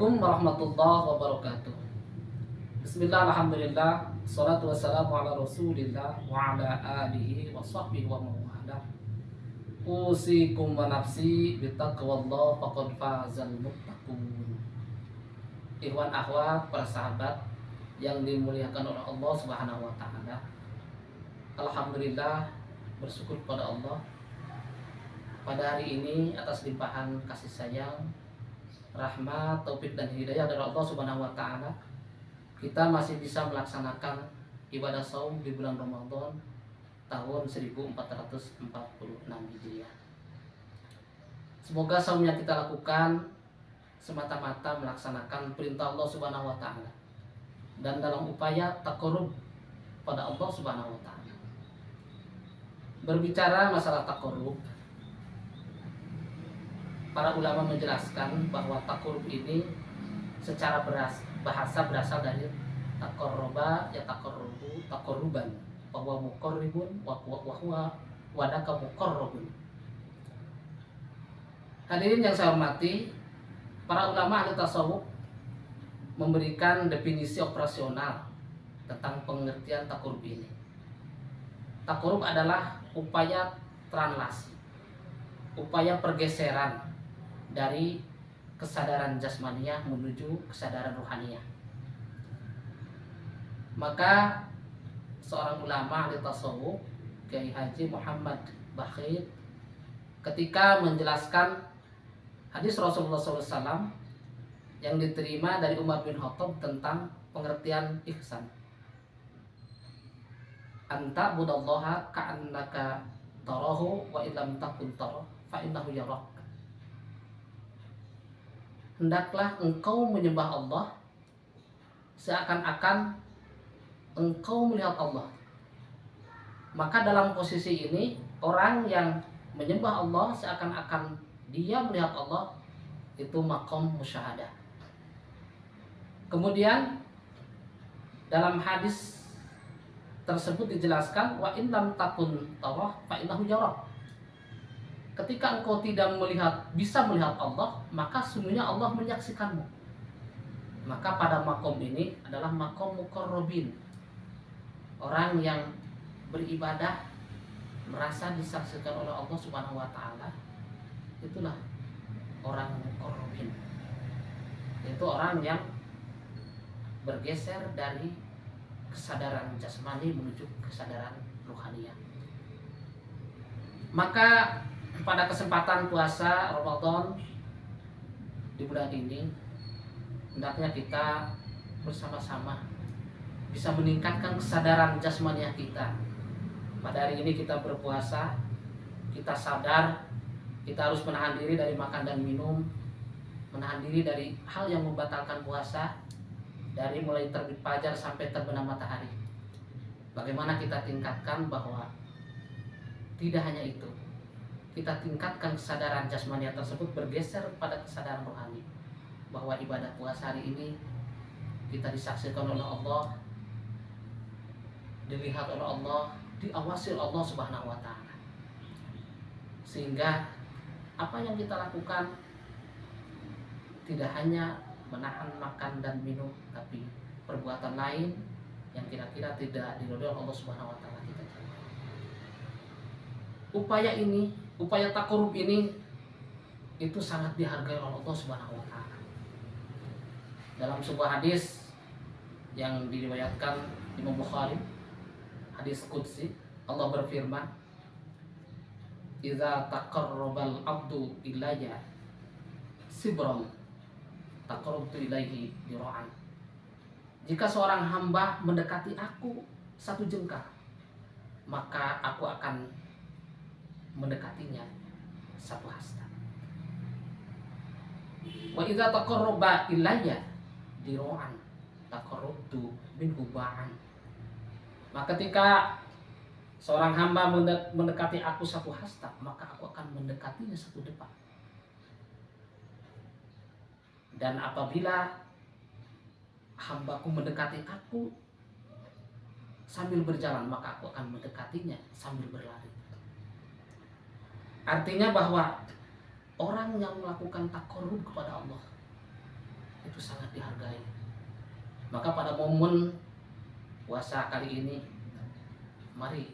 Assalamualaikum warahmatullahi wabarakatuh. Bismillah, alhamdulillah, salatu wassalamu ala rasulillah wa ala alihi wa sahbihi wa mawala. Usikum wa nafsi bitaqwallah faqad fazal muttaqun. Ikhwan akhwat, para sahabat yang dimuliakan oleh Allah Subhanahu wa taala. Alhamdulillah, bersyukur kepada Allah pada hari ini atas limpahan kasih sayang, rahmat, taufik dan hidayah dari Allah Subhanahu wa taala. Kita masih bisa melaksanakan ibadah saum di bulan Ramadan tahun 1446 Hijriah. Semoga saum yang kita lakukan semata-mata melaksanakan perintah Allah Subhanahu wa taala dan dalam upaya taqarrub pada Allah Subhanahu wa taala. Berbicara masalah taqarrub, para ulama menjelaskan bahwa taqarrub ini secara bahasa berasal dari taqarraba ya taqarrubu taqarruban, bahwa muqarribun wa huwa wadaka muqarrabun. Hadirin yang saya hormati, para ulama ahli tasawuf memberikan definisi operasional tentang pengertian taqarrub ini. Taqarrub adalah upaya translasi, upaya pergeseran dari kesadaran jasmaniah menuju kesadaran ruhaniyah. Maka seorang ulama ahli tasawuf, Kiai Haji Muhammad Bakhit, ketika menjelaskan hadis Rasulullah SAW yang diterima dari Umar bin Khattab tentang pengertian ihsan, anta budallaha ka'annaka tarahu wa illam takun tarahu fa innahu yarak. Hendaklah engkau menyembah Allah seakan-akan engkau melihat Allah. Maka dalam posisi ini, orang yang menyembah Allah seakan-akan dia melihat Allah, itu maqam musyahadah. Kemudian dalam hadis tersebut dijelaskan, wa in lam takun tarah fa innahu yarak. Ketika engkau tidak bisa melihat Allah, maka sungguhnya Allah menyaksikanmu. Maka pada makom ini adalah makom muqarrabin, orang yang beribadah merasa disaksikan oleh Allah Subhanahu wa taala. Itulah orang muqarrabin, yaitu orang yang bergeser dari kesadaran jasmani menuju kesadaran ruhaniyah. Maka pada kesempatan puasa Ramadan di bulan ini, hendaknya kita bersama-sama bisa meningkatkan kesadaran jasmaniah kita. Pada hari ini kita berpuasa, kita sadar kita harus menahan diri dari makan dan minum, menahan diri dari hal yang membatalkan puasa, dari mulai terbit fajar sampai terbenam matahari. Bagaimana kita tingkatkan bahwa tidak hanya itu, kita tingkatkan kesadaran jasmaniah tersebut bergeser pada kesadaran rohani, bahwa ibadah puasa hari ini kita disaksikan oleh Allah, dilihat oleh Allah, diawasi oleh Allah Subhanahu wa taala. Sehingga apa yang kita lakukan tidak hanya menahan makan dan minum, tapi perbuatan lain yang kira-kira tidak diridhoi oleh Allah Subhanahu wa taala kita jalankan. Upaya taqarrub ini itu sangat dihargai oleh Allah Subhanahu wa taala. Dalam sebuah hadis yang diriwayatkan Imam Bukhari, hadis qudsi, Allah berfirman, "Idza taqarrabal 'abdu ilayya sibran taqarrabtu ilaihi dira'an." Jika seorang hamba mendekati aku satu jengkal, maka aku akan mendekatinya satu hasta. Wa idza taqarraba ilayya dira'an taqarrabtu minhu ba'an. Maka ketika seorang hamba mendekati aku satu hasta, maka aku akan mendekatinya satu depak. Dan apabila hambaku mendekati aku sambil berjalan, maka aku akan mendekatinya sambil berlari. Artinya bahwa orang yang melakukan taqarrub kepada Allah itu sangat dihargai. Maka pada momen puasa kali ini, mari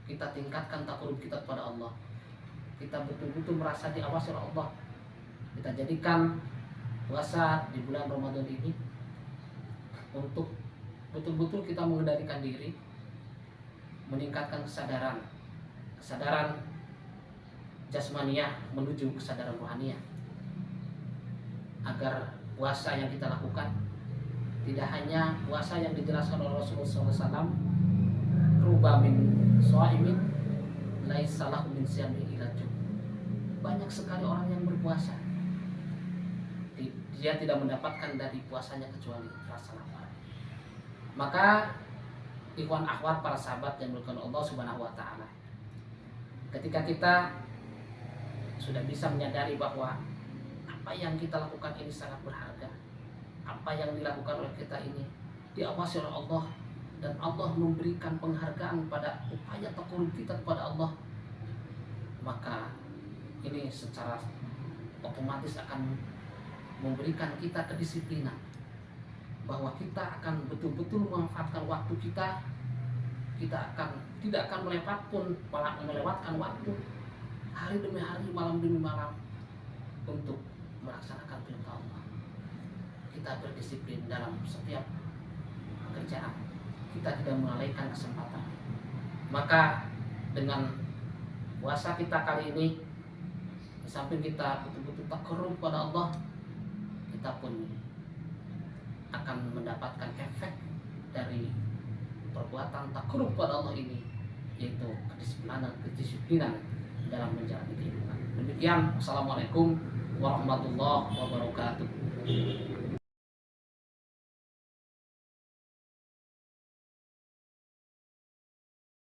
kita tingkatkan takarub kita kepada Allah. Kita betul-betul merasa diawasi oleh Allah. Kita jadikan puasa di bulan Ramadan ini untuk betul-betul kita mengendalikan diri, meningkatkan kesadaran jasmaniah menuju kesadaran rohaniah, agar puasa yang kita lakukan tidak hanya puasa yang dijelaskan oleh Rasulullah SAW, ruba min shaimin laisa lahu min siyami illa jum. Banyak sekali orang yang berpuasa, dia tidak mendapatkan dari puasanya kecuali rasa lapar. Maka ikhwan akhwat, para sahabat yang dimuliakan Allah Subhanahu wa taala, ketika kita sudah bisa menyadari bahwa apa yang kita lakukan ini sangat berharga, apa yang dilakukan oleh kita ini diawasi oleh Allah, dan Allah memberikan penghargaan pada upaya takarub kita kepada Allah, maka ini secara otomatis akan memberikan kita kedisiplinan bahwa kita akan betul-betul memanfaatkan waktu kita. Kita tidak akan melewatkan waktu hari demi hari, malam demi malam untuk melaksanakan perintah Allah. Kita berdisiplin dalam setiap pekerjaan, kita tidak melalaikan kesempatan. Maka dengan puasa kita kali ini, di samping kita betul-betul takarub pada Allah, kita pun akan mendapatkan efek dari perbuatan takarub pada Allah ini, yaitu kedisiplinan dalam menjalani kehidupan. Demikian, wassalamualaikum warahmatullahi wabarakatuh.